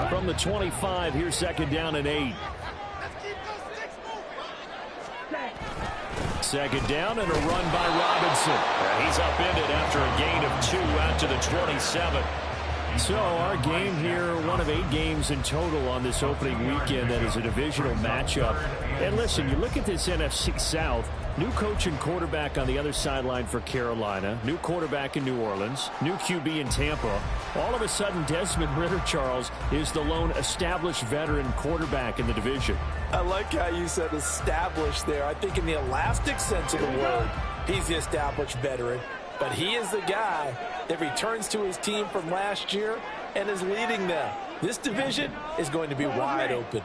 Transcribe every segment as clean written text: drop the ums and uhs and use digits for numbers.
From the 25, here's second down and 8. Second down and a run by Robinson. He's upended after a gain of 2 out to the 27. So our game here, one of 8 games in total on this opening weekend that is a divisional matchup. And listen, you look at this NFC South, new coach and quarterback on the other sideline for Carolina, new quarterback in New Orleans, new QB in Tampa. All of a sudden, Desmond Ridder, Charles, is the lone established veteran quarterback in the division. I like how you said established there. I think in the elastic sense of the word, he's the established veteran. But he is the guy that returns to his team from last year and is leading them. This division is going to be wide open.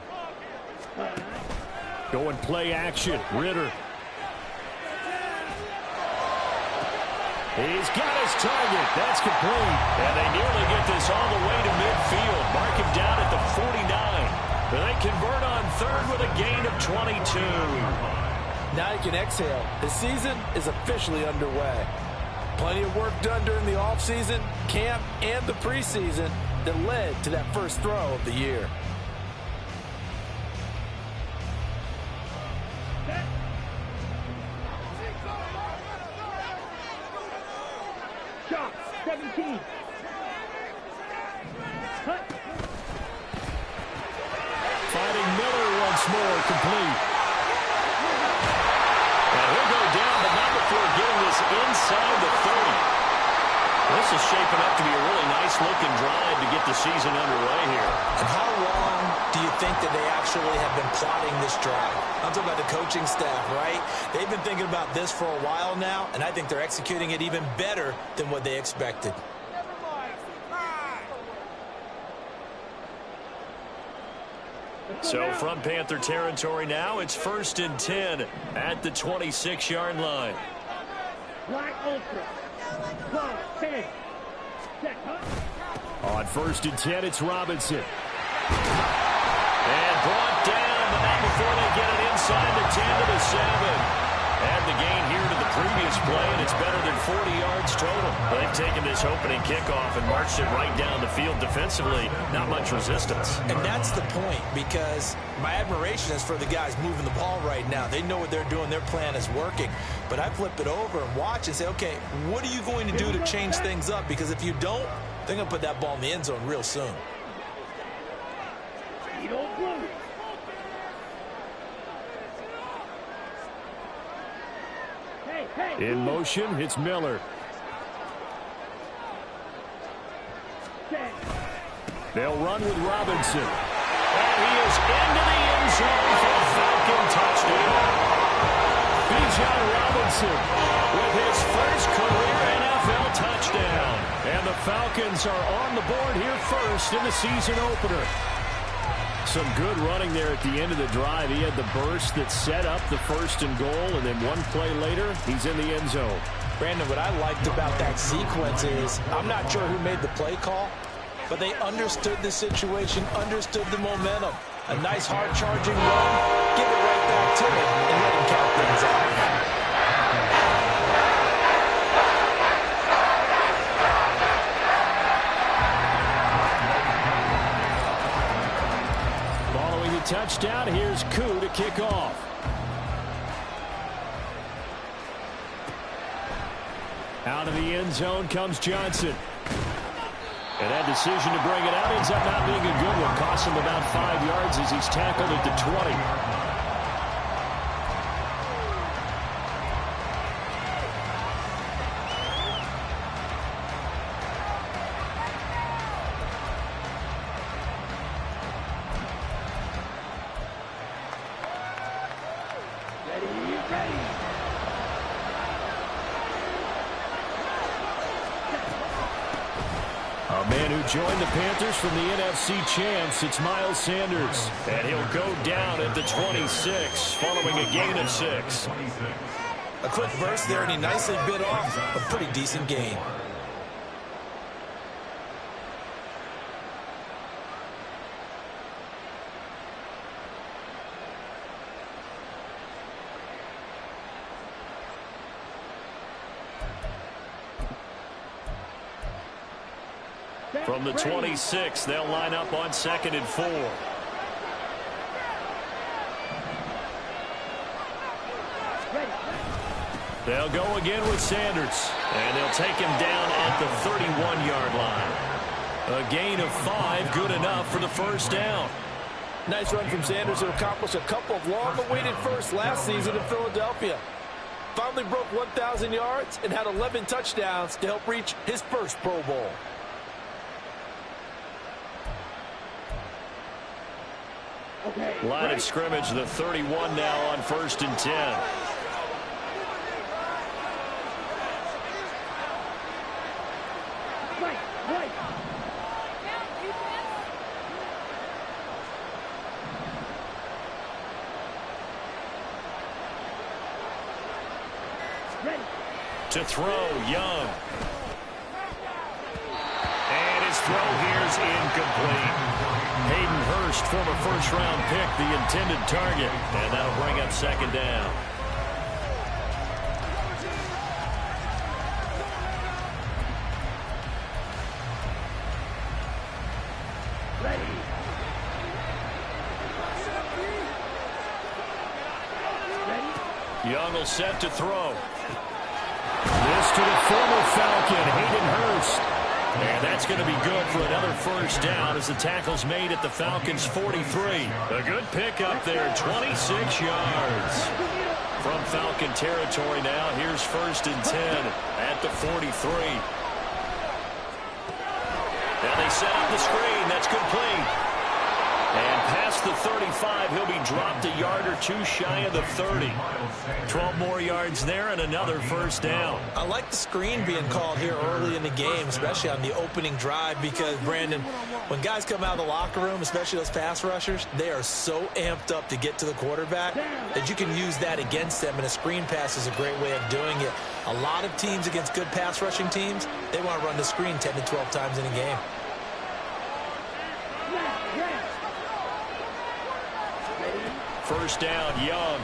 Going play action. Ridder. He's got his target. That's complete. And they nearly get this all the way to midfield. Mark him down at the 49. They convert on third with a gain of 22. Now you can exhale. The season is officially underway. Plenty of work done during the offseason, camp, and the preseason that led to that first throw of the year. Shot 17. Fighting Miller once more, complete. And he'll go down, but not before getting this inside the 30. This is shaping up to be a really nice-looking drive to get the season underway here. And how long do you think that they actually have been plotting this drive? I'm talking about the coaching staff, right? They've been thinking about this for a while now, and I think they're executing it even better than what they expected. So from Panther territory now, it's 1st and 10 at the 26-yard line. Black Ultra. 10. On 1st and 10, it's Robinson. And brought down, but not before they get it inside the 10 to the 7. And the gain here to the previous play, and it's better than 40 yards total. They've taken this opening kickoff and marched it right down the field defensively. Not much resistance. And that's the point, because my admiration is for the guys moving the ball right now. They know what they're doing. Their plan is working. But I flip it over and watch and say, okay, what are you going to do to change things up? Because if you don't, they're going to put that ball in the end zone real soon. In motion, it's Miller. They'll run with Robinson. And he is into the end zone for a Falcon touchdown. Bijan Robinson with his first career NFL touchdown. And the Falcons are on the board here first in the season opener. Some good running there at the end of the drive. He had the burst that set up the 1st and goal, and then one play later, he's in the end zone. Brandon, what I liked about that sequence is, I'm not sure who made the play call, but they understood the situation, understood the momentum. A nice hard-charging run, give it right back to him, and let him count things out. Touchdown. Here's Koo to kick off. Out of the end zone comes Johnson. And that decision to bring it out ends up not being a good one. Costs him about 5 yards as he's tackled at the 20. Joined the Panthers from the NFC champs. It's Miles Sanders. And he'll go down at the 26 following a gain of 6. A quick burst there, and he nicely bit off a pretty decent gain. From the 26, they'll line up on 2nd and 4. They'll go again with Sanders, and they'll take him down at the 31-yard line. A gain of 5, good enough for the first down. Nice run from Sanders to accomplish a couple of long-awaited firsts last season in Philadelphia. Finally broke 1,000 yards and had 11 touchdowns to help reach his first Pro Bowl. Line of scrimmage, the 31 now on 1st and 10. To throw, Young. And his throw here's incomplete. Hayden Hurst, former first-round pick, the intended target. And that'll bring up 2nd down. Young will set to throw. This to the former Falcon, Hayden Hurst. And that's going to be good for another first down as the tackle's made at the Falcons' 43. A good pickup there, 26 yards. From Falcon territory now, here's 1st and 10 at the 43. Now they set up the screen, that's complete. And past the 35, he'll be dropped a yard or two shy of the 30. 12 more yards there and another first down. I like the screen being called here early in the game, especially on the opening drive, because, Brandon, when guys come out of the locker room, especially those pass rushers, they are so amped up to get to the quarterback that you can use that against them, and a screen pass is a great way of doing it. A lot of teams against good pass rushing teams, they want to run the screen 10 to 12 times in a game. First down, Young.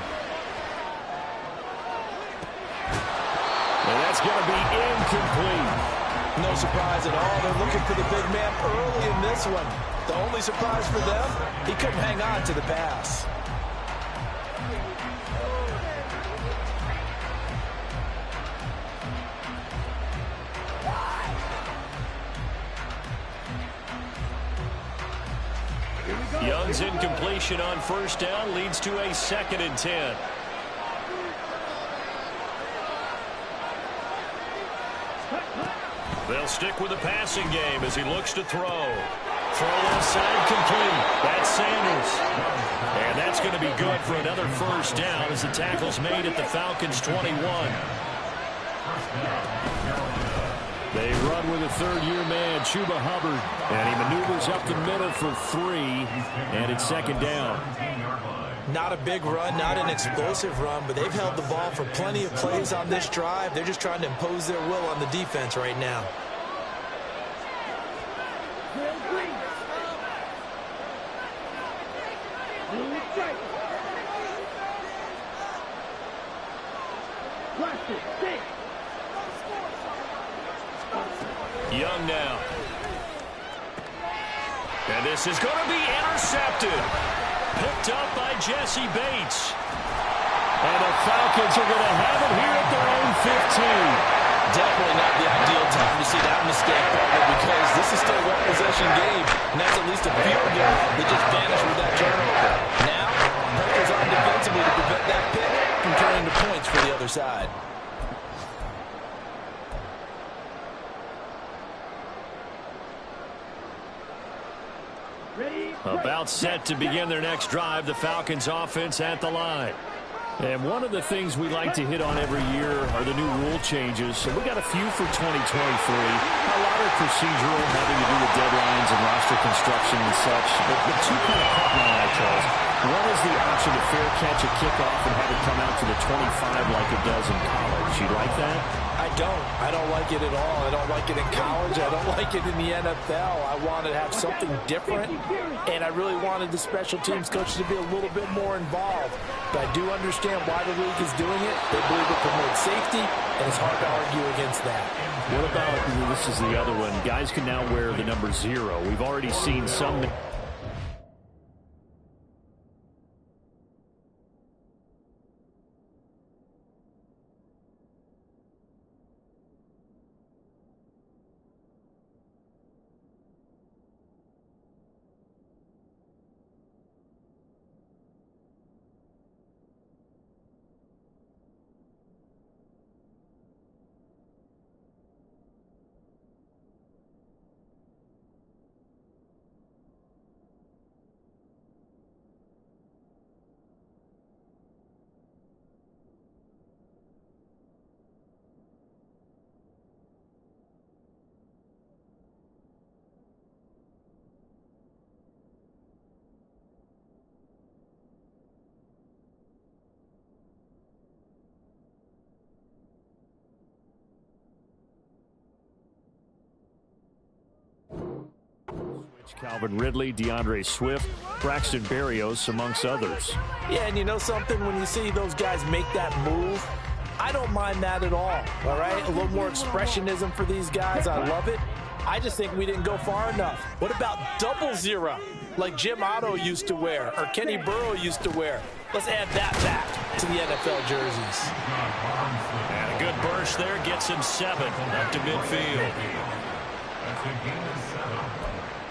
And that's going to be incomplete. No surprise at all. They're looking for the big man early in this one. The only surprise for them, he couldn't hang on to the pass. Young's incompletion on first down leads to a 2nd and 10. They'll stick with the passing game as he looks to throw. Throw inside, complete. That's Sanders. And that's going to be good for another first down as the tackle's made at the Falcons' 21. They run with a third-year man, Chuba Hubbard. And he maneuvers up the middle for 3, and it's 2nd down. Not a big run, not an explosive run, but they've held the ball for plenty of plays on this drive. They're just trying to impose their will on the defense right now. Young now. And this is going to be intercepted. Picked up by Jesse Bates. And the Falcons are going to have it here at their own 15. Definitely not the ideal time to see that mistake, Barbara, because this is still a one-possession game, and that's at least a field goal that just vanished with that turnover. Now, pressures on defensively to prevent that pick from turning to points for the other side. About set to begin their next drive, the Falcons offense at the line. And one of the things we like to hit on every year are the new rule changes. So we got a few for 2023. A lot of procedural, having to do with deadlines and roster construction and such. But the two kind of caught my eye, Charles. One is the option to fair catch a kickoff and have it come out to the 25 like it does in college. You like that? I don't. I don't like it at all. I don't like it in college. I don't like it in the NFL. I wanted to have something different, and I really wanted the special teams coaches to be a little bit more involved. But I do understand why the league is doing it. They believe it promotes safety, and it's hard to argue against that. What about, this is the other one, guys can now wear the number 0. We've already seen some... Calvin Ridley, DeAndre Swift, Braxton Berrios, amongst others. Yeah, and you know something? When you see those guys make that move, I don't mind that at all right? A little more expressionism for these guys. I love it. I just think we didn't go far enough. What about 00, like Jim Otto used to wear or Kenny Burrow used to wear? Let's add that back to the NFL jerseys. And a good burst there gets him 7 up to midfield. That's a gain of 7.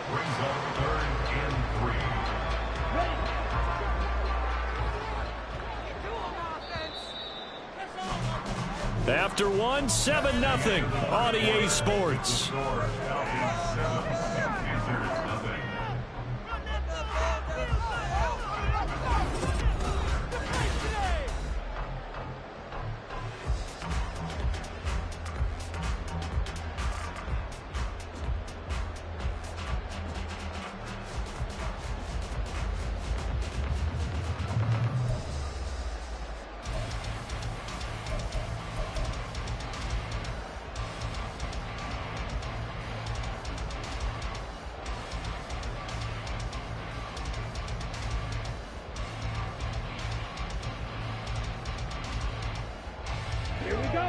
Brings up 3rd and 3. After 1, 7-0 on EA Sports.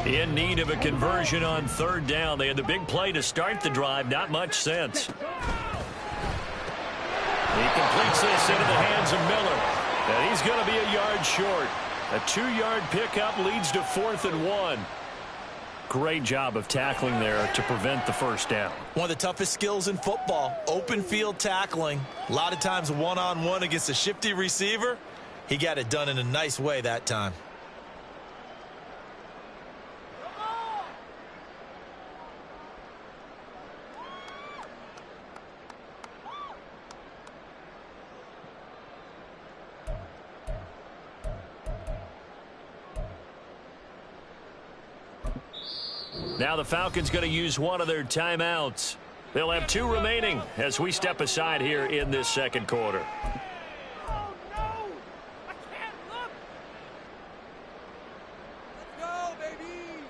In need of a conversion on 3rd down. They had the big play to start the drive. Not much sense. He completes this into the hands of Miller. And he's going to be a yard short. A 2-yard pickup leads to 4th and 1. Great job of tackling there to prevent the first down. One of the toughest skills in football, open field tackling. A lot of times one-on-one against a shifty receiver. He got it done in a nice way that time. Now the Falcons going to use one of their timeouts. They'll have 2 remaining as we step aside here in this second quarter. Oh, no! I can't look! Let's go, baby!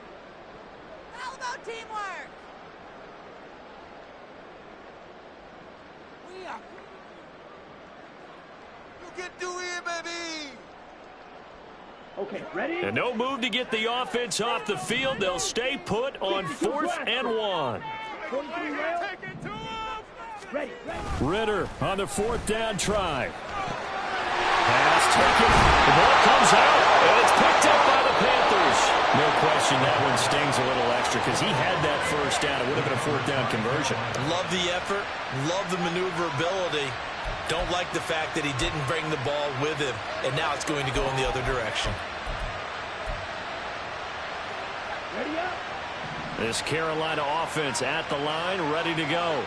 How about teamwork? We are... You can do it, baby! Okay, ready? And no move to get the offense off the field. They'll stay put on 4th and 1. 23 rail. Take it to him! Ready. Ritter on the 4th down try. Pass taken. The ball comes out, and it's picked up by the Panthers. No question that one stings a little extra because he had that first down. It would have been a 4th down conversion. Love the effort. Love the maneuverability. Don't like the fact that he didn't bring the ball with him, and now it's going to go in the other direction. Ready up. This Carolina offense at the line, ready to go.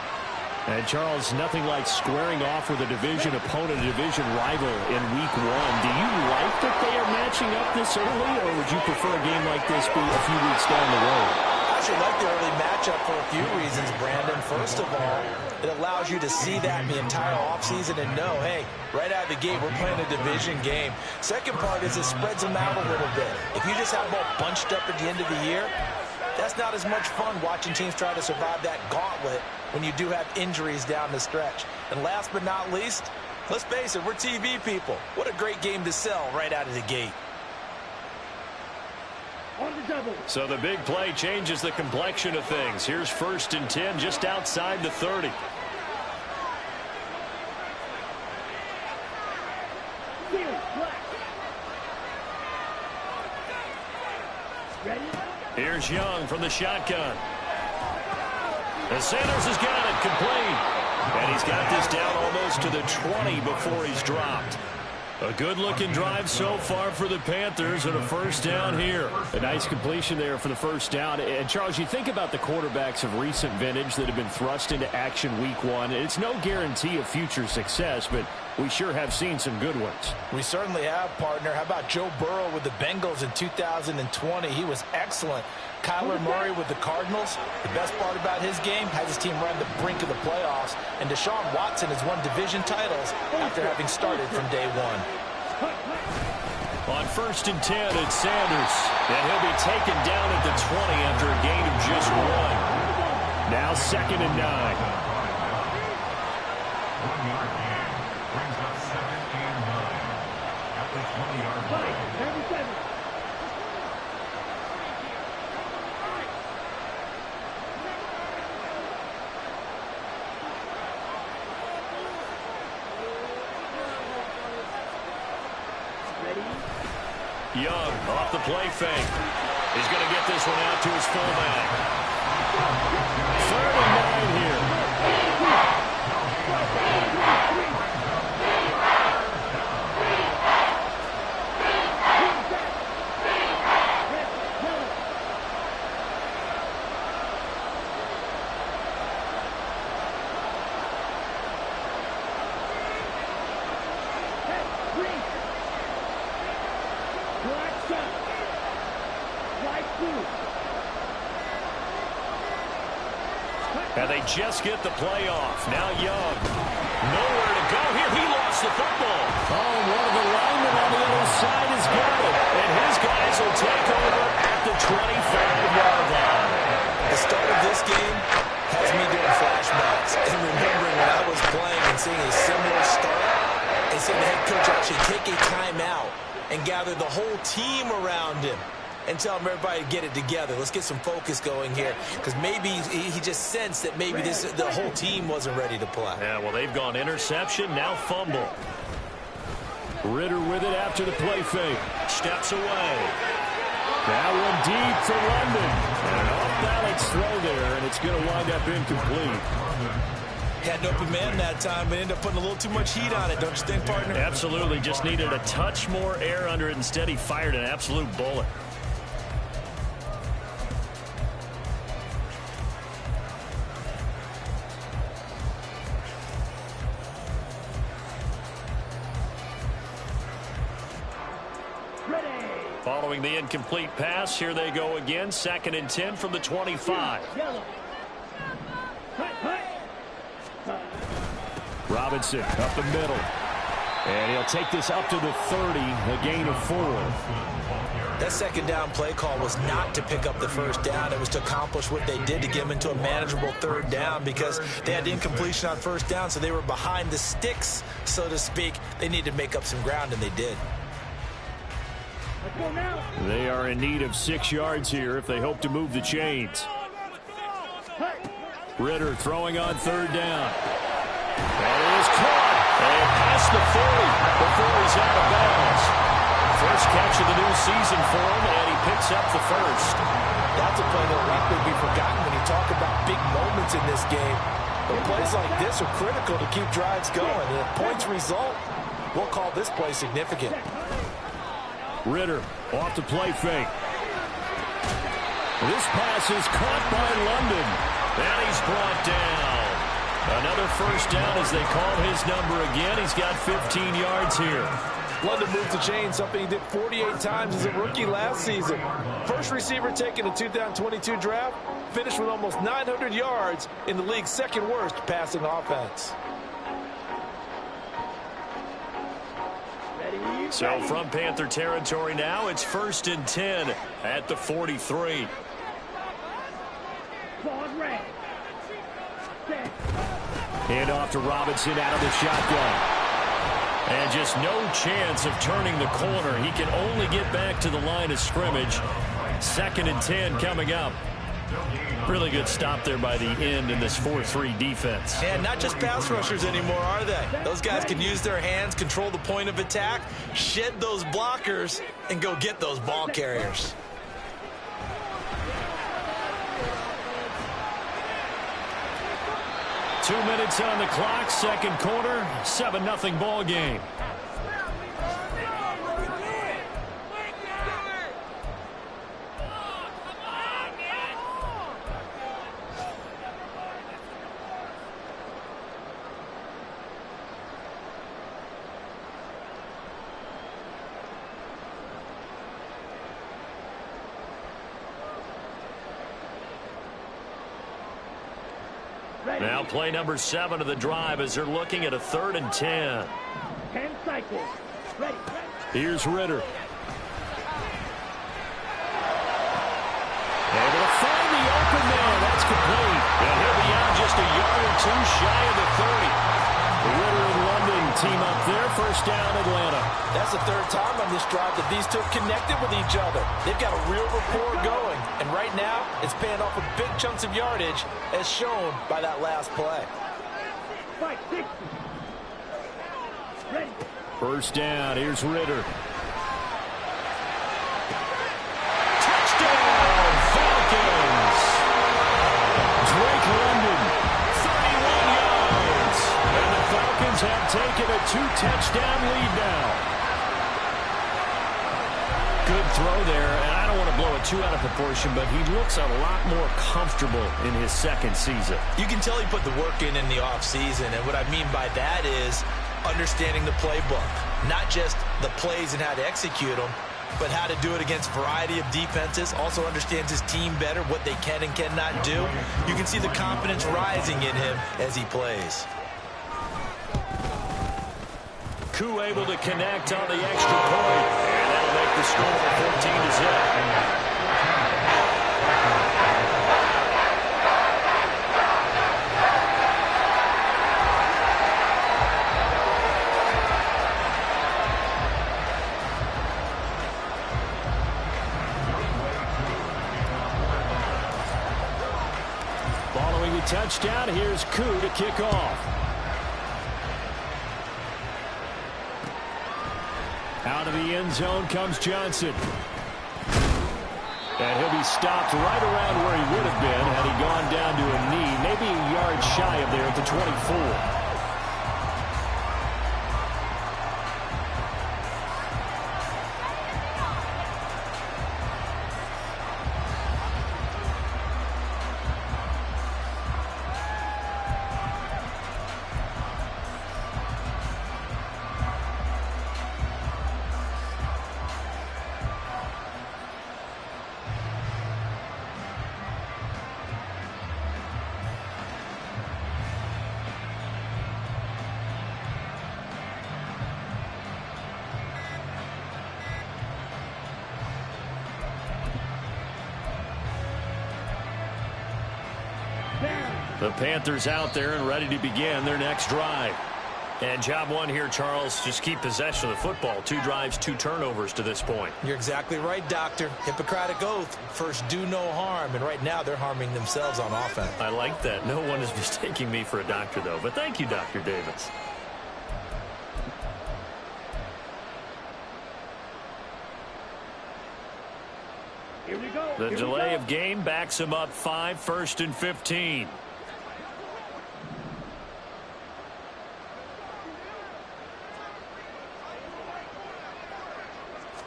And, Charles, nothing like squaring off with a division opponent, a division rival in Week 1. Do you like that they are matching up this early, or would you prefer a game like this be a few weeks down the road? I actually like the early matchup for a few reasons, Brandon. First of all, it allows you to see that in the entire offseason and know, hey, right out of the gate, we're playing a division game. Second part is it spreads them out a little bit. If you just have them all bunched up at the end of the year, that's not as much fun watching teams try to survive that gauntlet when you do have injuries down the stretch. And last but not least, let's face it, we're TV people. What a great game to sell right out of the gate. On the double. So the big play changes the complexion of things. Here's 1st and 10 just outside the 30. Ready? Here's Young from the shotgun. And Sanders has got it complete. And he's got this down almost to the 20 before he's dropped. A good-looking drive so far for the Panthers and a 1st down here. A nice completion there for the 1st down. And, Charles, you think about the quarterbacks of recent vintage that have been thrust into action week 1. It's no guarantee of future success, but we sure have seen some good ones. We certainly have, partner. How about Joe Burrow with the Bengals in 2020? He was excellent. Kyler Murray with the Cardinals. The best part about his game, has his team right on the brink of the playoffs. And Deshaun Watson has won division titles after having started from day 1. On 1st and 10, it's Sanders. And he'll be taken down at the 20 after a gain of just 1. Now 2nd and 9. 1-yard gain brings up 7th and 9 at the 20-yard line. 37. Young off the play fake. He's going to get this one out to his fullback. 3rd and 9 here. And they just get the play off. Now Young. Nowhere to go here. He lost the football. Oh, and one of the linemen on the other side has got it. And his guys will take over at the 25-yard line. The start of this game has me doing flashbacks and remembering when I was playing and seeing a similar start and seeing the head coach actually take a timeout and gather the whole team around him and tell him everybody to get it together. Let's get some focus going here, because maybe he just sensed that maybe the whole team wasn't ready to play. Yeah, well, they've gone interception, now fumble. Ritter with it after the play fake. Steps away. That one deep to London. And an off-balance throw there, and it's going to wind up incomplete. Had an open man that time, but ended up putting a little too much heat on it, don't you think, partner? Absolutely. Just needed a touch more air under it. Instead, he fired an absolute bullet. Following the incomplete pass, here they go again. 2nd and 10 from the 25. Robinson up the middle. And he'll take this up to the 30, a gain of 4. That 2nd down play call was not to pick up the 1st down. It was to accomplish what they did to get them into a manageable 3rd down, because they had incompletion on 1st down, so they were behind the sticks, so to speak. They needed to make up some ground, and they did. They are in need of 6 yards here if they hope to move the chains. Ritter throwing on 3rd down. And it is caught. And past the 40 before he's out of bounds. First catch of the new season for him, and he picks up the 1st. That's a play that will likely be forgotten when you talk about big moments in this game. But plays like this are critical to keep drives going. And if points result, we'll call this play significant. Ritter off the play fake. This pass is caught by London. And he's brought down. Another 1st down as they call his number again. He's got 15 yards here. London moved the chain, something he did 48 times as a rookie last season. First receiver taken in the 2022 draft, finished with almost 900 yards in the league's 2nd worst passing offense. So from Panther territory now, it's 1st and 10 at the 43. Hand off to Robinson out of the shotgun. And just no chance of turning the corner. He can only get back to the line of scrimmage. 2nd and 10 coming up. Really good stop there by the end in this 4-3 defense. And not just pass rushers anymore, are they? Those guys can use their hands, control the point of attack, shed those blockers, and go get those ball carriers. Two minutes on the clock, second quarter, 7-0 ball game. Now play number 7 of the drive as they're looking at a 3rd and 10. 10 cycles. Ready. Here's Ritter. Able to find the open man. That's complete. And he'll be out just a yard or two shy of the 30. Ritter and London team up there. First down, Atlanta. That's the 3rd time on this drive that these two connected with each other. They've got a real rapport going. And right now, it's paying off with big chunks of yardage, as shown by that last play. 5-6. Ready. First down. Here's Ritter. Touchdown, Falcons. Drake London, 31 yards. And the Falcons have taken a 2-touchdown lead now. Good throw there, and I don't want to blow it too out of proportion, but he looks a lot more comfortable in his 2nd season. You can tell he put the work in the offseason, and what I mean by that is understanding the playbook. Not just the plays and how to execute them, but how to do it against a variety of defenses. Also understands his team better, what they can and cannot do. You can see the confidence rising in him as he plays. Koo able to connect on the extra point, and that'll make the score 14-0. Following the touchdown, here's Koo to kick off. Out of the end zone comes Johnson. And he'll be stopped right around where he would have been had he gone down to a knee, maybe a yard shy of there at the 24. The Panthers out there and ready to begin their next drive. And job one here, Charles, just keep possession of the football. 2 drives, 2 turnovers to this point. You're exactly right, Doctor. Hippocratic oath. First, do no harm. And right now, they're harming themselves on offense. I like that. No one is mistaking me for a doctor, though. But thank you, Dr. Davis. Here we go. The delay of game backs him up 5, 1st and 15.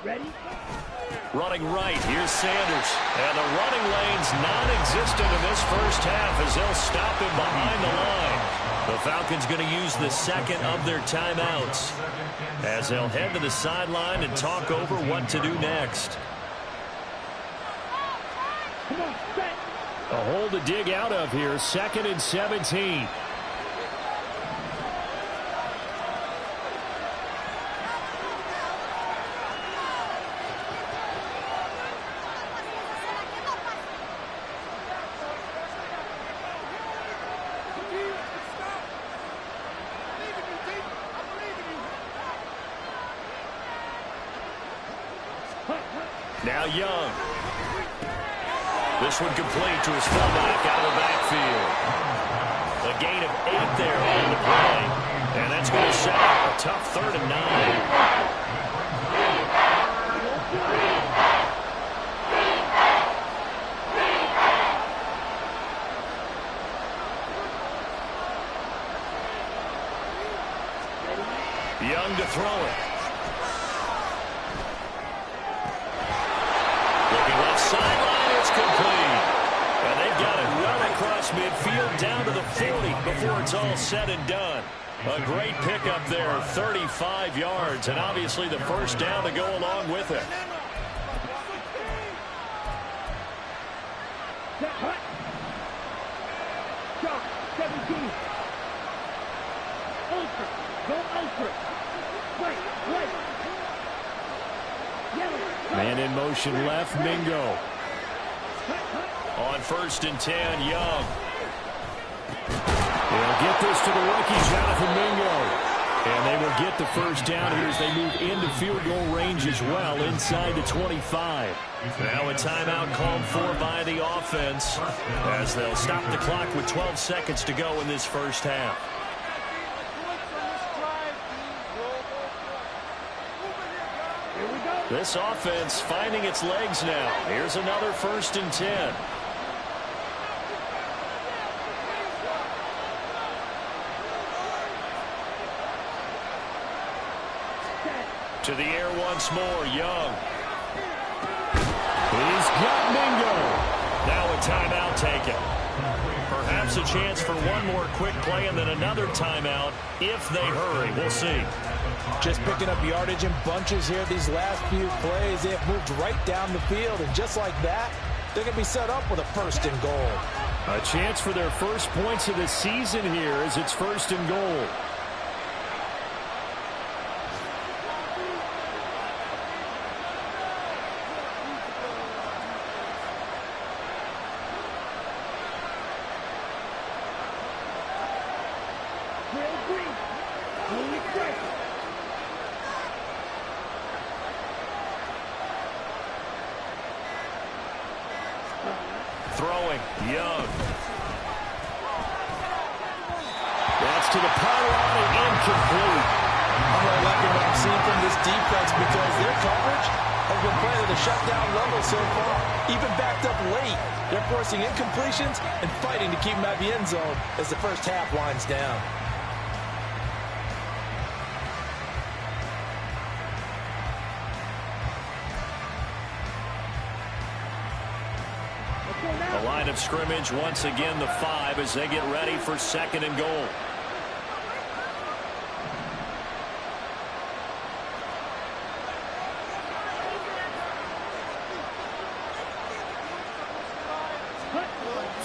Ready? Running right, here's Sanders. And the running lane's non-existent in this first half as they'll stop him behind the line. The Falcons going to use the 2nd of their timeouts as they'll head to the sideline and talk over what to do next. Come on, set. A hole to dig out of here, 2nd and 17. Now Young. This one complete to his fullback out of the backfield. A gain of 8 there on the play. And that's going to set up a tough 3rd and 9. Young to throw it. Looking left sideline, it's complete. And they've got it well across midfield down to the 40 before it's all said and done. A great pickup there, 35 yards, and obviously the first down to go along with it. Set, hut. Shot, 17. Ultra, go ultra. Play, play. Yellow. Man in motion left, Mingo. On 1st and 10, Young. They'll get this to the rookie, Jonathan Mingo. And they will get the first down here as they move into field goal range as well, inside the 25. Now a timeout called for by the offense as they'll stop the clock with 12 seconds to go in this first half. This offense finding its legs now. Here's another 1st and 10. To the air once more, Young. He's got Mingo. Now a timeout taken. Perhaps a chance for one more quick play and then another timeout if they hurry. We'll see. Just picking up yardage in bunches here these last few plays. They have moved right down the field, and just like that, they're going to be set up with a 1st and goal. A chance for their first points of the season here as it's 1st and goal. Throwing, Young. That's to the pylon and incomplete. I'm not liking what I'm seeing from this defense because their coverage has been playing at a shutdown level so far. Even backed up late, they're forcing incompletions and fighting to keep them out of the end zone as the first half winds down. The line of scrimmage once again the 5 as they get ready for 2nd and goal.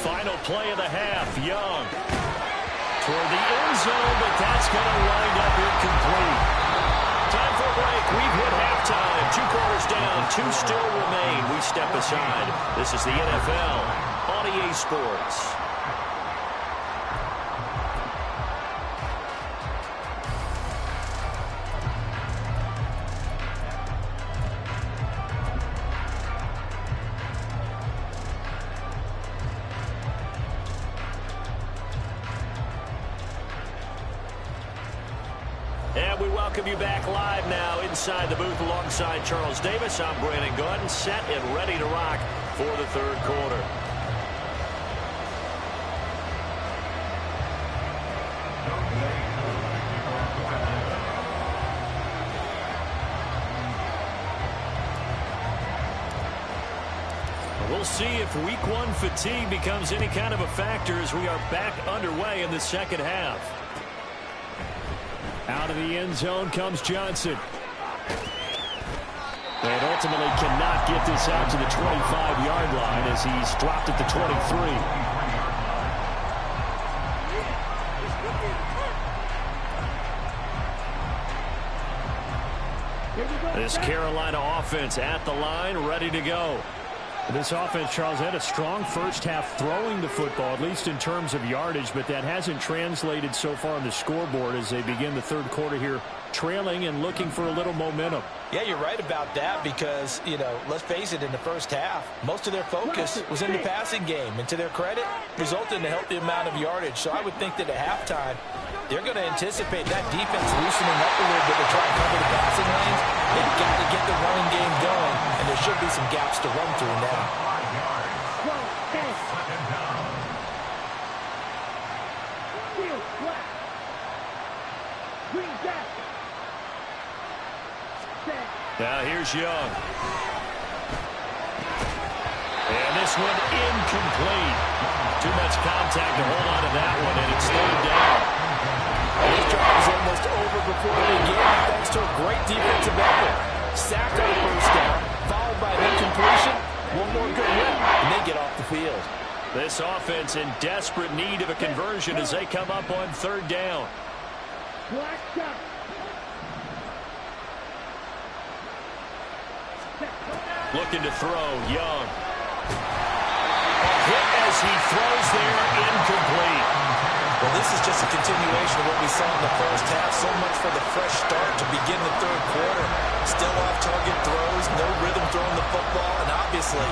Final play of the half, Young. Toward the end zone, but that's going to wind up incomplete. Time for a break. We've hit halftime. 2 quarters down, 2 still remain. We step aside. This is the NFL on EA Sports. And we welcome you back live now inside the booth alongside Charles Davis. I'm Brandon Gordon, set and ready to rock for the 3rd quarter. We'll see if week 1 fatigue becomes any kind of a factor as we are back underway in the 2nd half. Out of the end zone comes Johnson. And ultimately cannot get this out to the 25-yard line as he's dropped at the 23. This Carolina offense at the line, ready to go. This offense, Charles, had a strong first half throwing the football, at least in terms of yardage, but that hasn't translated so far on the scoreboard as they begin the third quarter here, trailing and looking for a little momentum. Yeah, you're right about that because, let's face it, in the first half, most of their focus was in the passing game. And to their credit, resulted in a healthy amount of yardage. So I would think that at halftime, they're going to anticipate that defense loosening up a little bit to try and cover the passing lanes. They've got to get the running game going, and there should be some gaps to run through now. Now here's Young. And this one incomplete. Too much contact to hold on to that one, and it's third down. This drive is almost over before they begin, thanks to a great defensive effort. Sack on first down, followed by an incompletion. One more good rep, and they get off the field. This offense in desperate need of a conversion as they come up on third down. Black shot. Looking to throw, Young. Hit as he throws there, incomplete. Well, this is just a continuation of what we saw in the first half. So much for the fresh start to begin the third quarter. Still off-target throws, no rhythm throwing the football, and obviously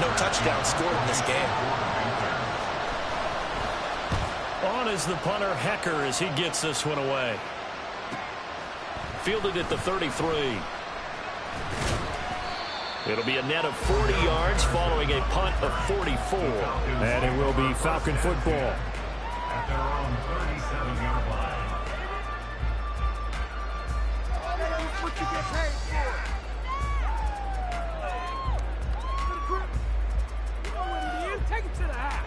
no touchdown scored in this game. On is the punter, Hecker, as he gets this one away. Fielded at the 33. It'll be a net of 40 yards following a punt of 44. And it will be Falcon football. At their own 37-yard line. What you get paid for? You know what it is? Take it to the house.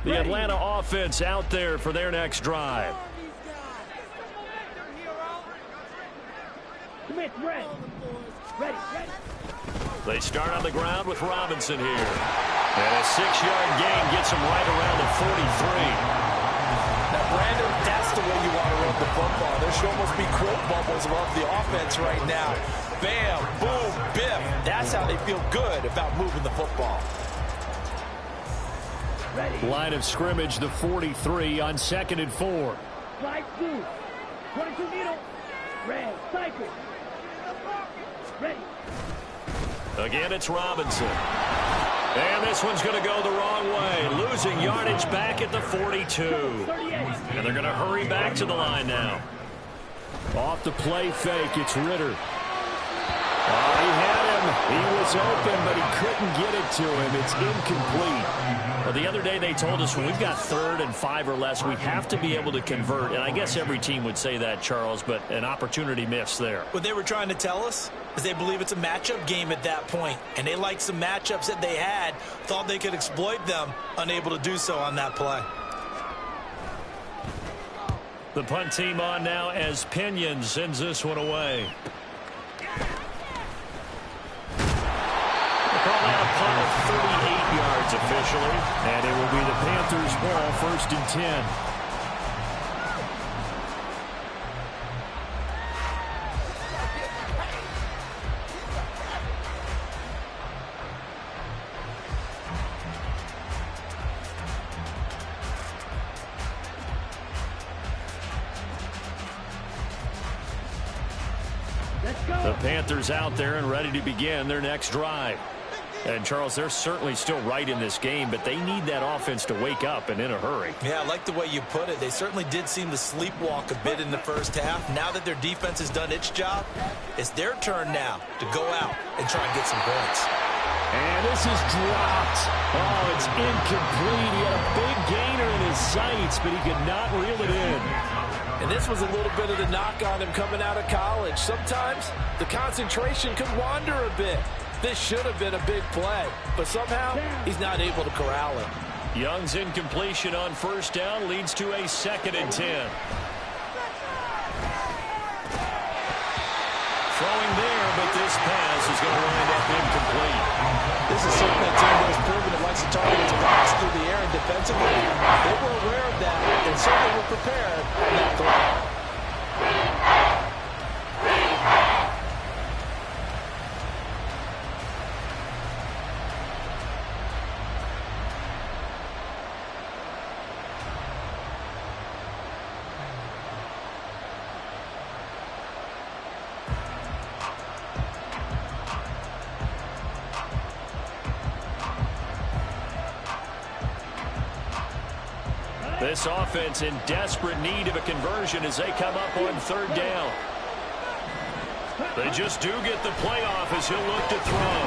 The Atlanta offense out there for their next drive. Smith, ready. Ready. They start on the ground with Robinson here. And a 6-yard gain gets him right around the 43. Now, Brandon, that's the way you want to run the football. There should almost be quote bubbles above the offense right now. Bam, boom, biff. That's how they feel good about moving the football. Ready. Line of scrimmage, the 43 on 2nd and 4. Slide two. 22 needle. Red. Cycle. Ready. Again, it's Robinson. And this one's going to go the wrong way. Losing yardage back at the 42. And they're going to hurry back to the line now. Off the play fake, it's Ritter. Oh, he had him. He was open, but he couldn't get it to him. It's incomplete. Well, the other day they told us when we've got 3rd and 5 or less, we have to be able to convert. And I guess every team would say that, Charles, but an opportunity missed there. What they were trying to tell us is they believe it's a matchup game at that point. And they liked some matchups that they had, thought they could exploit them, unable to do so on that play. The punt team on now as Pinion sends this one away. Call that a punt of 38 yards officially, and it will be the Panthers' ball, 1st and 10. Let's go. The Panthers out there and ready to begin their next drive. And, Charles, they're certainly still right in this game, but they need that offense to wake up and in a hurry. Yeah, I like the way you put it. They certainly did seem to sleepwalk a bit in the first half. Now that their defense has done its job, it's their turn now to go out and try and get some points. And this is dropped. Oh, it's incomplete. He had a big gainer in his sights, but he could not reel it in. And this was a little bit of the knock on him coming out of college. Sometimes the concentration could wander a bit. This should have been a big play, but somehow he's not able to corral it. Young's incompletion on 1st down leads to a 2nd and 10. Throwing there, but this pass is going to wind up incomplete. This is certainly a team that has proven it likes to target its pass through the air, and defensively, they were aware of that and certainly were prepared on that throw. This offense in desperate need of a conversion as they come up on third down. They just do get the playoff as he'll look to throw.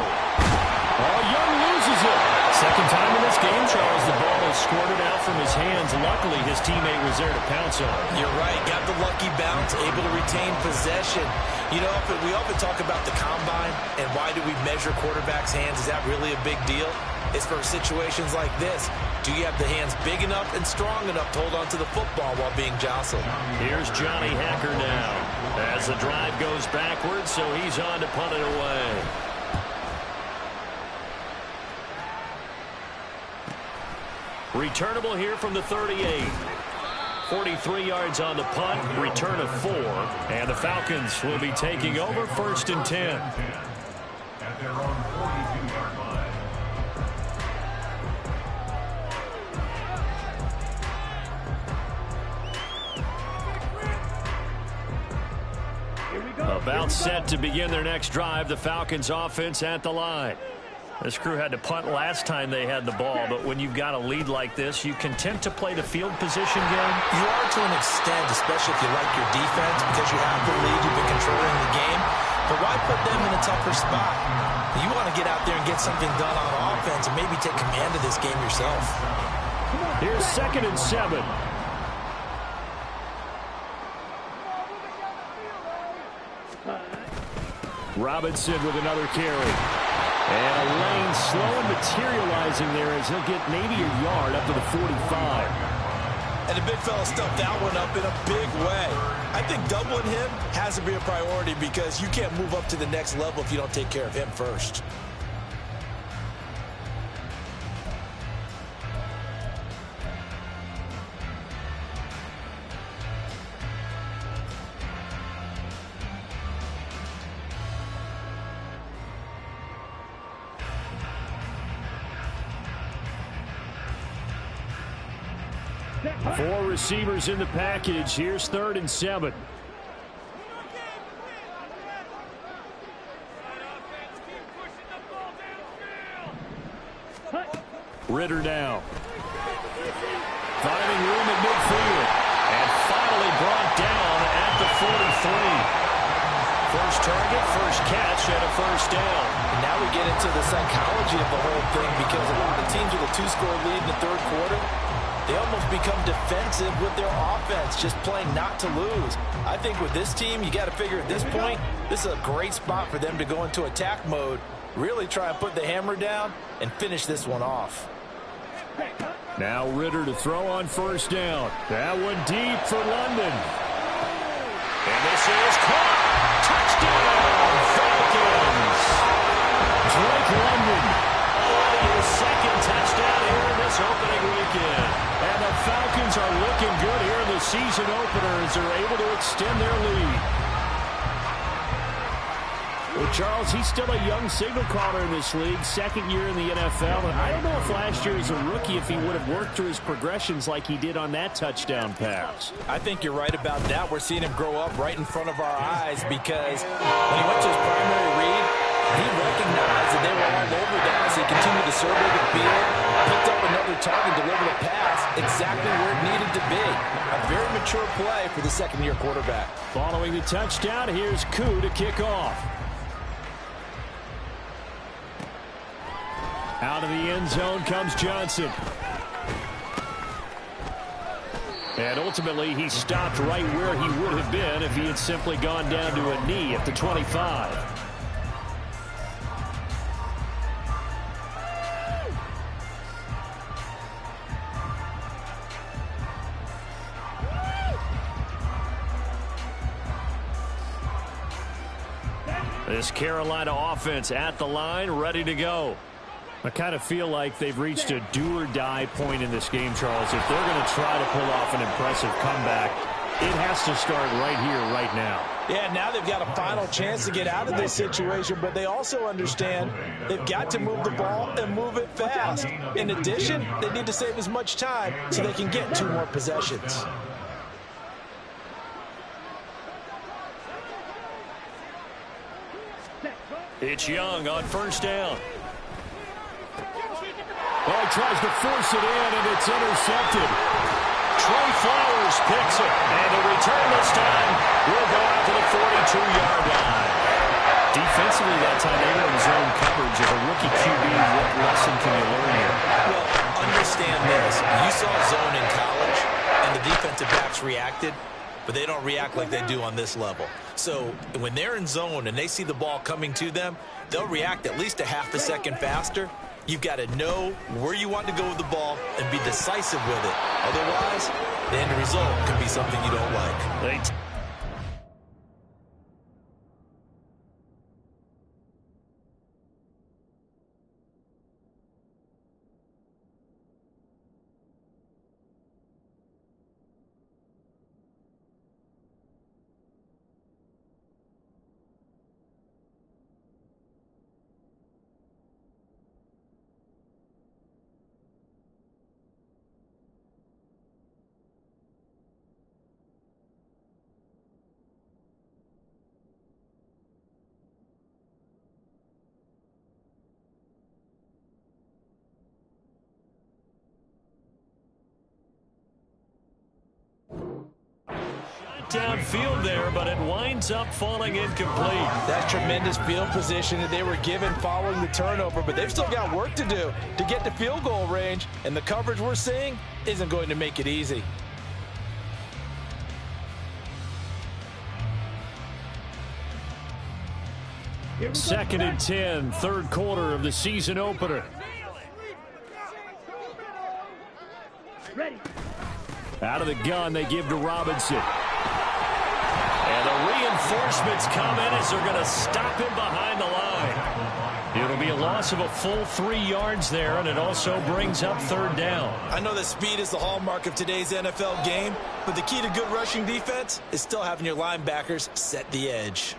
Oh, Young loses it. Second time in this game, Charles, the ball is squirted out from his hands. Luckily, his teammate was there to pounce on it. You're right. Got the lucky bounce, able to retain possession. You know, we often talk about the combine and why do we measure quarterbacks' hands. Is that really a big deal? It's for situations like this. Do you have the hands big enough and strong enough to hold on to the football while being jostled? Here's Johnny Hacker now as the drive goes backwards, so he's on to punt it away. Returnable here from the 38. 43 yards on the punt, return of 4, and the Falcons will be taking over 1st and 10. At their own 42-yard line. About set to begin their next drive, the Falcons offense at the line. This crew had to punt last time they had the ball, but when you've got a lead like this, you content to play the field position game? You are to an extent, especially if you like your defense, because you have the lead, you've been controlling the game. But why put them in a tougher spot? You want to get out there and get something done on offense and maybe take command of this game yourself. Here's 2nd and 7. Robinson with another carry. And a lane slow and materializing there as he'll get maybe a yard up to the 45. And the big fella stuffed that one up in a big way. I think doubling him has to be a priority because you can't move up to the next level if you don't take care of him first. Four receivers in the package. Here's 3rd and 7. Ritter now. Finding room at midfield. And finally brought down at the 43. First target, first catch, and a 1st down. And now we get into the psychology of the whole thing because a lot of teams with a 2-score lead in the 3rd quarter, they almost become defensive with their offense, just playing not to lose. I think with this team, you got to figure at this point, this is a great spot for them to go into attack mode, really try and put the hammer down and finish this one off. Now Ritter to throw on 1st down. That one deep for London. And this is caught. Touchdown, Falcons. Drake London on his 2nd touchdown here in this opening weekend. And the Falcons are looking good here in the season opener as they're able to extend their lead. Well, Charles, he's still a young signal caller in this league, 2nd year in the NFL. And I don't know if last year as a rookie, if he would have worked through his progressions like he did on that touchdown pass. I think you're right about that. We're seeing him grow up right in front of our eyes because when he went to his primary read, he recognized that they were all over that as he continued to survey the field, picked up another target, delivered a pass exactly where it needed to be. A very mature play for the 2nd-year quarterback. Following the touchdown, here's Koo to kick off. Out of the end zone comes Johnson. And ultimately, he stopped right where he would have been if he had simply gone down to a knee at the 25. This Carolina offense at the line, ready to go. I kind of feel like they've reached a do-or-die point in this game, Charles. If they're going to try to pull off an impressive comeback, it has to start right here, right now. Yeah, now they've got a final chance to get out of this situation, but they also understand they've got to move the ball and move it fast. In addition, they need to save as much time so they can get 2 more possessions. It's Young on 1st down. Well, he tries to force it in, and it's intercepted. picks it. And the return this time will go out to the 42-yard line. Defensively that time, they were in zone coverage. As a rookie QB, what lesson can you learn here? Well, understand this. You saw zone in college, and the defensive backs reacted, but they don't react like they do on this level. So when they're in zone and they see the ball coming to them, they'll react at least a half a second faster. You've got to know where you want to go with the ball and be decisive with it. Otherwise, the end result could be something you don't like. Downfield there, but it winds up falling incomplete. That's tremendous field position that they were given following the turnover, but they've still got work to do to get to field goal range, and the coverage we're seeing isn't going to make it easy. Second and 10, third quarter of the season opener. Ready. Out of the gun, they give to Robinson. And the reinforcements come in as they're going to stop him behind the line. It'll be a loss of a full 3 yards there, and it also brings up third down. I know that speed is the hallmark of today's NFL game, but the key to good rushing defense is still having your linebackers set the edge.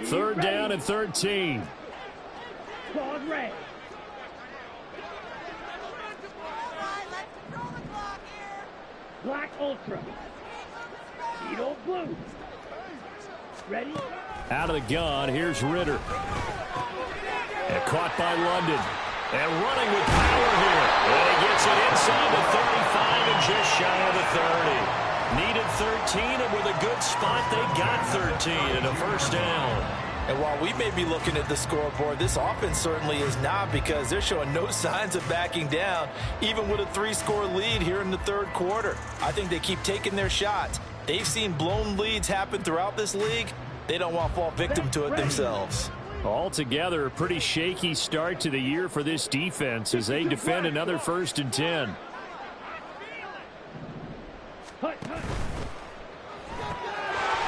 Third down and 13. Pause red. Black Ultra. Beetle Blue. Ready? Out of the gun, here's Ritter. And caught by London. And running with power here. And he gets it inside the 35 and just shy of the 30. Needed 13, and with a good spot, they got 13 and a first down. And while we may be looking at the scoreboard, this offense certainly is not, because they're showing no signs of backing down, even with a 3-score lead here in the third quarter. I think they keep taking their shots. They've seen blown leads happen throughout this league. They don't want to fall victim to it themselves. Altogether, a pretty shaky start to the year for this defense as they defend another first and 10.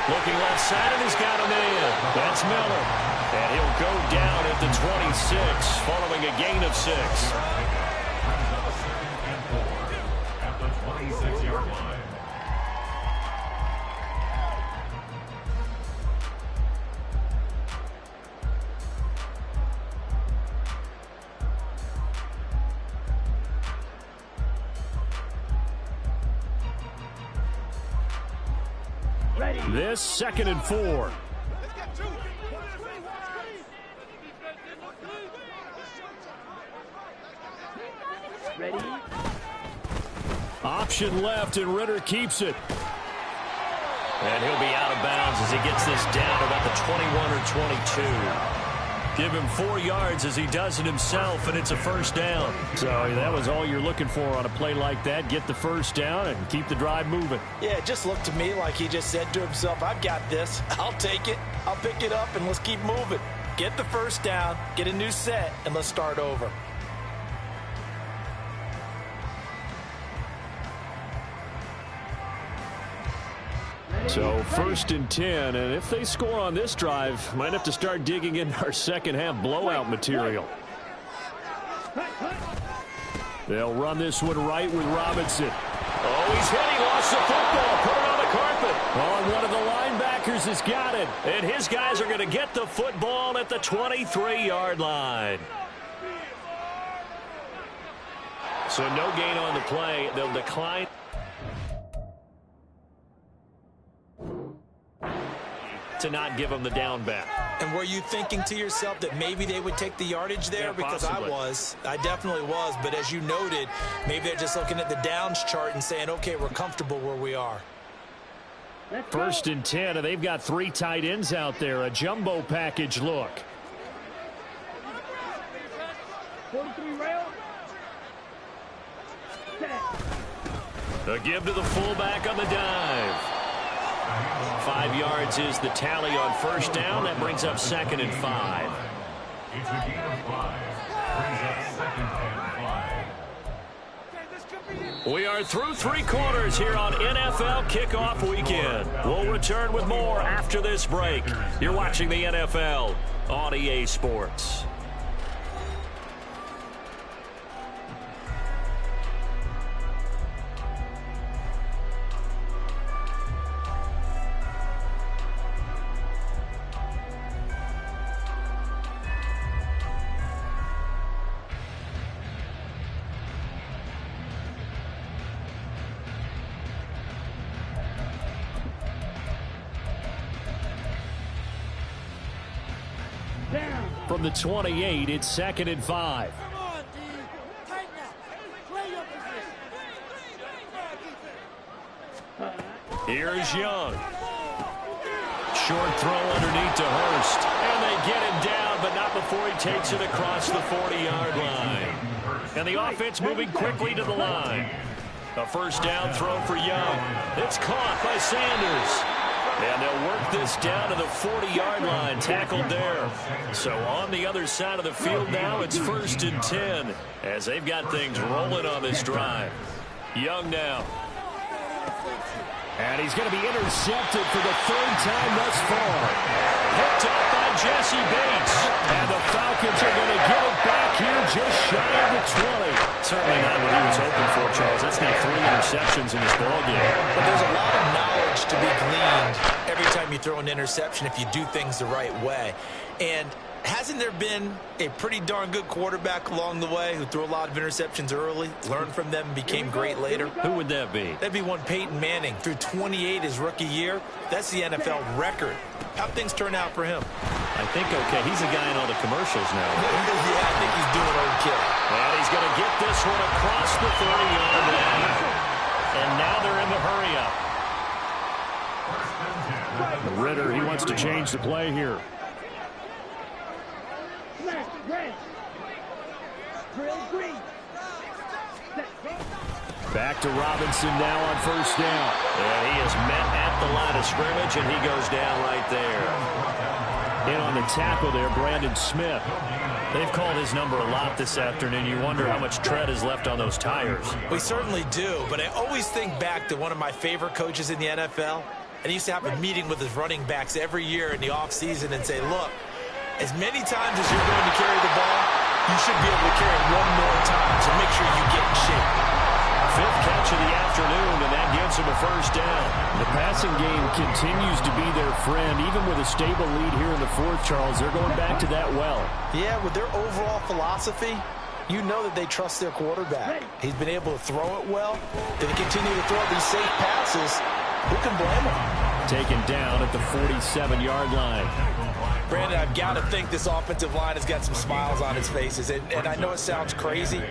Looking left side, and he's got a man. That's Miller. And he'll go down at the 26, following a gain of 6. At the 26-yard line. This second and 4. Ready? Option left, and Ritter keeps it. And he'll be out of bounds as he gets this down about the 21 or 22. Give him 4 yards as he does it himself, and it's a first down. So that was all you're looking for on a play like that. Get the first down and keep the drive moving. Yeah, it just looked to me like he just said to himself, I've got this. I'll take it. I'll pick it up, and let's keep moving. Get the first down, get a new set, and let's start over. So first and 10, and if they score on this drive, might have to start digging in our second half blowout material. They'll run this one right with Robinson. Oh, he's hit. He lost the football. Put it on the carpet. Oh, one of the linebackers has got it. And his guys are going to get the football at the 23-yard line. So no gain on the play. They'll decline. to not give them the down back. And were you thinking to yourself that maybe they would take the yardage there? Yeah, because possibly. I definitely was. But as you noted, maybe they're just looking at the downs chart and saying, okay, we're comfortable where we are. First and 10, and they've got 3 tight ends out there. A jumbo package look. 43 rail. A give to the fullback on the dive. 5 yards is the tally on first down. That brings up 2nd and 5. It's a gain of 5. Brings up 2nd and 5. We are through 3 quarters here on NFL Kickoff Weekend. We'll return with more after this break. You're watching the NFL on EA Sports. From the 28, it's 2nd and 5. Come on, D. Tighten up. Play your position. Here's Young. Short throw underneath to Hurst. And they get him down, but not before he takes it across the 40-yard line. And the offense moving quickly to the line. A first down throw for Young. It's caught by Sanders. And they'll work this down to the 40-yard line, tackled there. So on the other side of the field now, it's 1st and 10 as they've got things rolling on this drive. Young now. And he's going to be intercepted for the 3rd time thus far. Picked up by Jesse Bates. And the Falcons are going to get it back here just shy of the 20. Certainly not what he was hoping for, Charles. That's now 3 interceptions in this ballgame. But there's a lot of knowledge to be gleaned every time you throw an interception if you do things the right way. And hasn't there been a pretty darn good quarterback along the way who threw a lot of interceptions early, learned from them, and became great later? Who would that be? That'd be one Peyton Manning. Threw 28 his rookie year. That's the NFL record. How'd things turn out for him? I think okay. He's a guy in all the commercials now. Yeah, I think he's doing okay. And he's going to get this one across the 30-yard line. And now they're in the hurry-up. Ritter, he wants to change the play here. Back to Robinson now on first down. And he is met at the line of scrimmage, and he goes down right there. In on the tackle there, Brandon Smith. They've called his number a lot this afternoon. You wonder how much tread is left on those tires. We certainly do, but I always think back to one of my favorite coaches in the NFL. And he used to have a meeting with his running backs every year in the offseason and say, look, as many times as you're going to carry the ball, you should be able to carry it one more time, so make sure you get in shape. 5th catch of the afternoon, and that gives him a first down. The passing game continues to be their friend. Even with a stable lead here in the 4th, Charles, they're going back to that well. Yeah, with their overall philosophy, you know that they trust their quarterback. He's been able to throw it well. If they continue to throw these safe passes, who can blame him? Taken down at the 47-yard line. Brandon, I've got to think this offensive line has got some smiles on its faces. And I know it sounds crazy,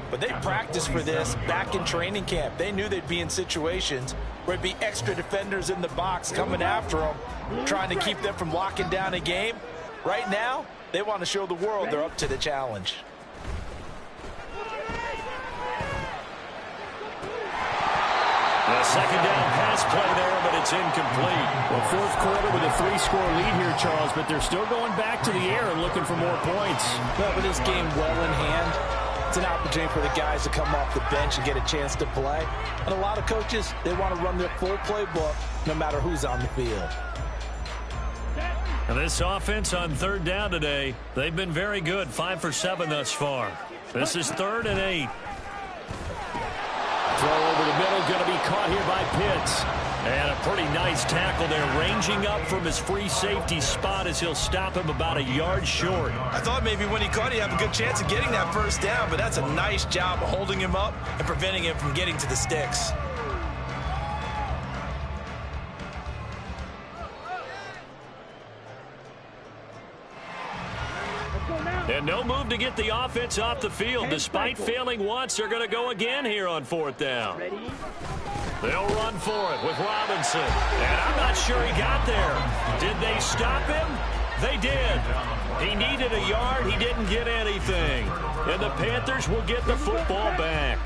but they practiced for this back in training camp. They knew they'd be in situations where there'd be extra defenders in the box coming after them, trying to keep them from locking down a game. Right now, they want to show the world they're up to the challenge. A second down pass play there, but it's incomplete. Well, 4th quarter with a 3-score lead here, Charles, but they're still going back to the air and looking for more points. But with this game well in hand, it's an opportunity for the guys to come off the bench and get a chance to play. And a lot of coaches, they want to run their full playbook no matter who's on the field. And this offense on 3rd down today, they've been very good, 5 for 7 thus far. This is 3rd and 8. Throw over the middle, going to be caught here by Pitts. And a pretty nice tackle there, ranging up from his free safety spot as he'll stop him about a yard short. I thought maybe when he caught, he'd have a good chance of getting that first down, but that's a nice job of holding him up and preventing him from getting to the sticks. And no move to get the offense off the field. Despite failing once, they're going to go again here on 4th down. They'll run for it with Robinson. And I'm not sure he got there. Did they stop him? They did. He needed a yard. He didn't get anything. And the Panthers will get the football back.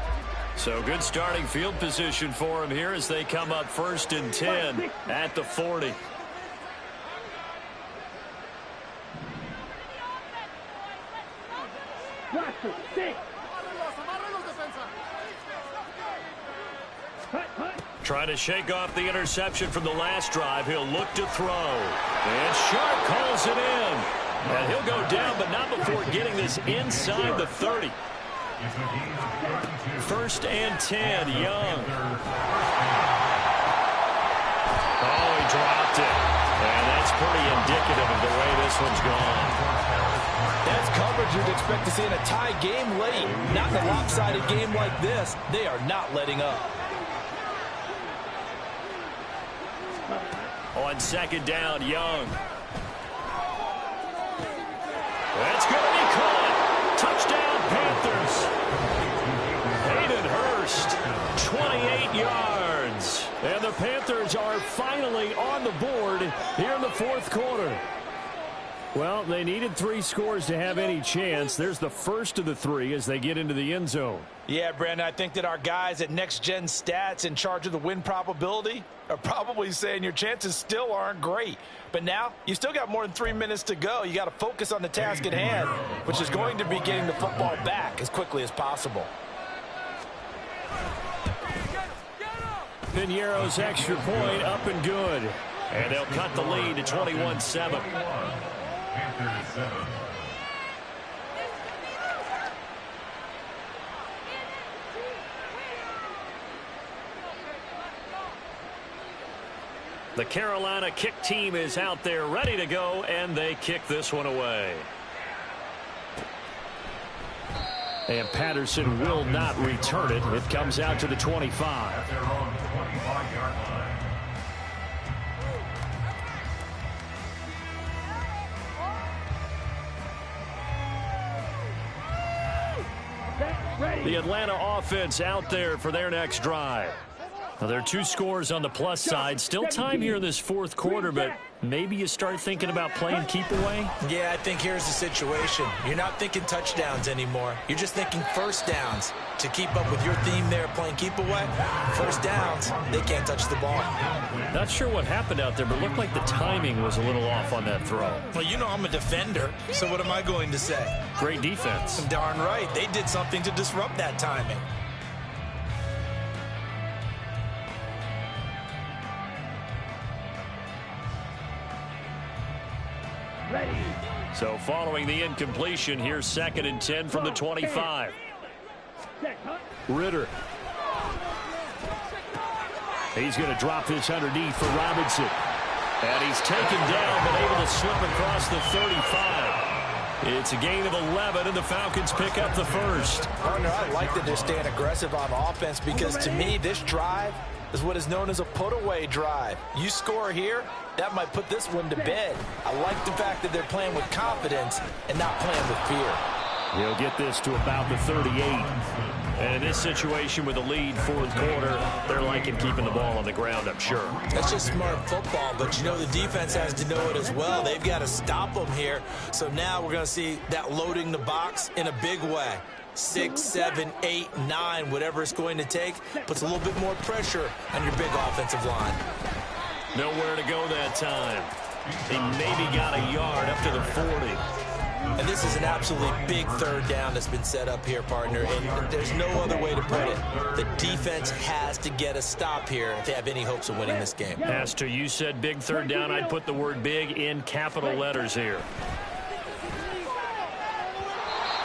So good starting field position for him here as they come up 1st and 10 at the 40. Trying to shake off the interception from the last drive. He'll look to throw. And Sharp calls it in. And he'll go down, but not before getting this inside the 30. 1st and 10, Young. Oh, he dropped it. And that's pretty indicative of the way this one's gone. That's coverage you'd expect to see in a tie game late. Not in a lopsided game like this. They are not letting up. On 2nd down, Young. That's going to be caught. Touchdown, Panthers. Hayden Hurst, 28 yards. And the Panthers are finally on the board here in the 4th quarter. Well, they needed 3 scores to have any chance. There's the first of the 3 as they get into the end zone. Yeah, Brandon, I think that our guys at Next Gen Stats in charge of the win probability are probably saying your chances still aren't great. But now, you still got more than 3 minutes to go. You got to focus on the task at hand, which is going to be getting the football back as quickly as possible. Piñeiro's extra point up and good. And they'll cut the lead to 21-7. Panthers 7. The Carolina kick team is out there ready to go, and they kick this one away. And Patterson will not return it. It comes out to the 25. At their own 25-yard line. The Atlanta offense out there for their next drive. Now, there are 2 scores on the plus side. Still time here in this 4th quarter, but maybe you start thinking about playing keep away? Yeah, I think here's the situation. You're not thinking touchdowns anymore. You're just thinking first downs. To keep up with your theme there, playing keep away, first downs, they can't touch the ball. Not sure what happened out there, but it looked like the timing was a little off on that throw. Well, you know I'm a defender, so what am I going to say? Great defense. Darn right. They did something to disrupt that timing. So following the incompletion, here's 2nd and 10 from the 25. Ritter. He's going to drop this underneath for Robinson. And he's taken down, but able to slip across the 35. It's a gain of 11, and the Falcons pick up the first. Partner, I like that they're staying aggressive on offense because, to me, this drive is what is known as a put-away drive. You score here, that might put this one to bed. I like the fact that they're playing with confidence and not playing with fear. He'll get this to about the 38. And in this situation with a lead 4th quarter, they're liking keeping the ball on the ground, I'm sure. That's just smart football, but you know the defense has to know it as well. They've got to stop them here. So now we're going to see that loading the box in a big way. 6, 7, 8, 9, whatever it's going to take, puts a little bit more pressure on your big offensive line. Nowhere to go that time. He maybe got a yard up to the 40. And this is an absolutely big 3rd down that's been set up here, partner. And there's no other way to put it. The defense has to get a stop here if they have any hopes of winning this game. Pastor, you said big 3rd down. I'd put the word big in capital letters here.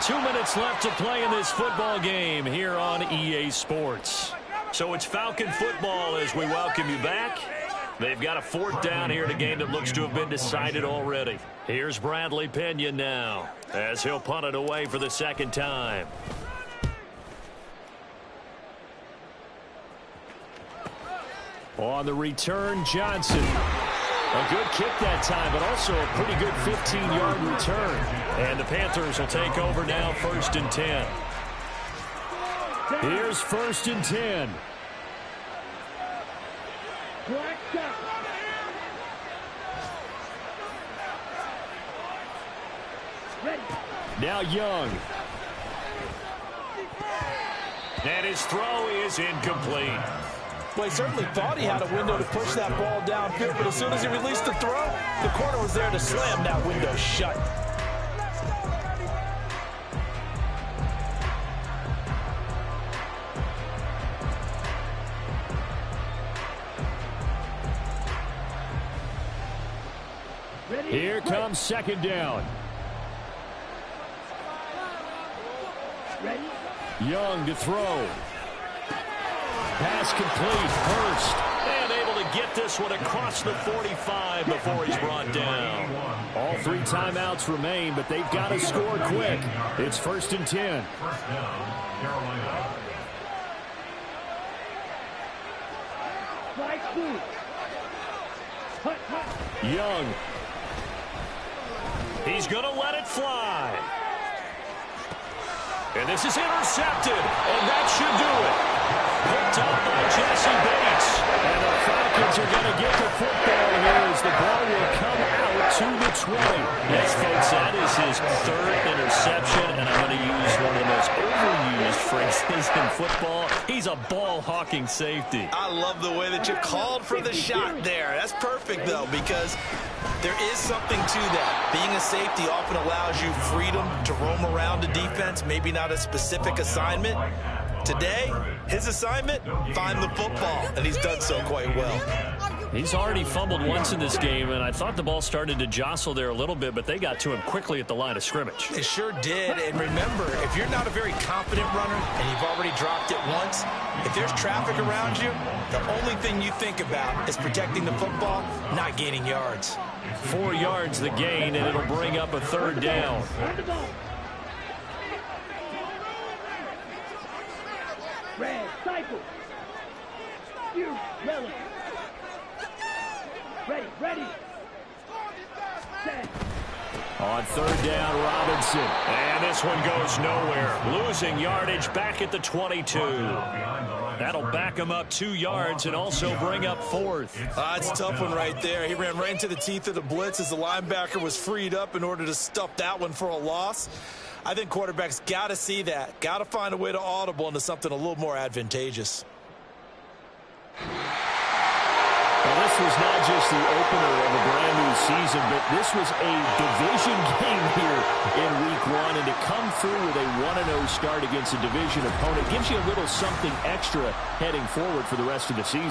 2 minutes left to play in this football game here on EA Sports. So it's Falcon football as we welcome you back. They've got a 4th down here in a game that looks to have been decided already. Here's Bradley Pinion now as he'll punt it away for the 2nd time. On the return, Johnson. A good kick that time, but also a pretty good 15-yard return. And the Panthers will take over now, 1st and 10. Here's 1st and 10. Now Young. And his throw is incomplete. Well, he certainly thought he had a window to push that ball downfield, but as soon as he released the throw, the corner was there to slam that window shut. Here comes 2nd down. Young to throw. Pass complete. Hurst. And able to get this one across the 45 before he's brought down. All 3 timeouts remain, but they've got to score quick. It's 1st and 10. First down, Carolina. Young. He's going to let it fly. And this is intercepted, and that should do it. Picked up by Jesse Bates. And the Falcons are going to get the football here as the ball will come out to the 20. Yes, folks, that is his 3rd interception, and I'm going to use one of the most overused phrases in football. He's a ball-hawking safety. I love the way that you called for the shot there. That's perfect, though, because there is something to that. Being a safety often allows you freedom to roam around the defense, maybe not a specific assignment. Today, his assignment, find the football, and he's done so quite well. He's already fumbled once in this game, and I thought the ball started to jostle there a little bit, but they got to him quickly at the line of scrimmage. It sure did, and remember, if you're not a very confident runner and you've already dropped it once, if there's traffic around you, the only thing you think about is protecting the football, not gaining yards. 4 yards the gain, and it'll bring up a 3rd down. Red, cycle. You, Miller. Ready. Set. On 3rd down, Robinson. And this one goes nowhere. Losing yardage back at the 22. That'll back him up 2 yards and also bring up 4th. It's a tough one right there. He ran right into the teeth of the blitz as the linebacker was freed up in order to stuff that one for a loss. I think quarterbacks got to see that. Got to find a way to audible into something a little more advantageous. Well, this was not just the opener of a brand new season, but this was a division game here in Week 1. And to come through with a 1-0 start against a division opponent gives you a little something extra heading forward for the rest of the season.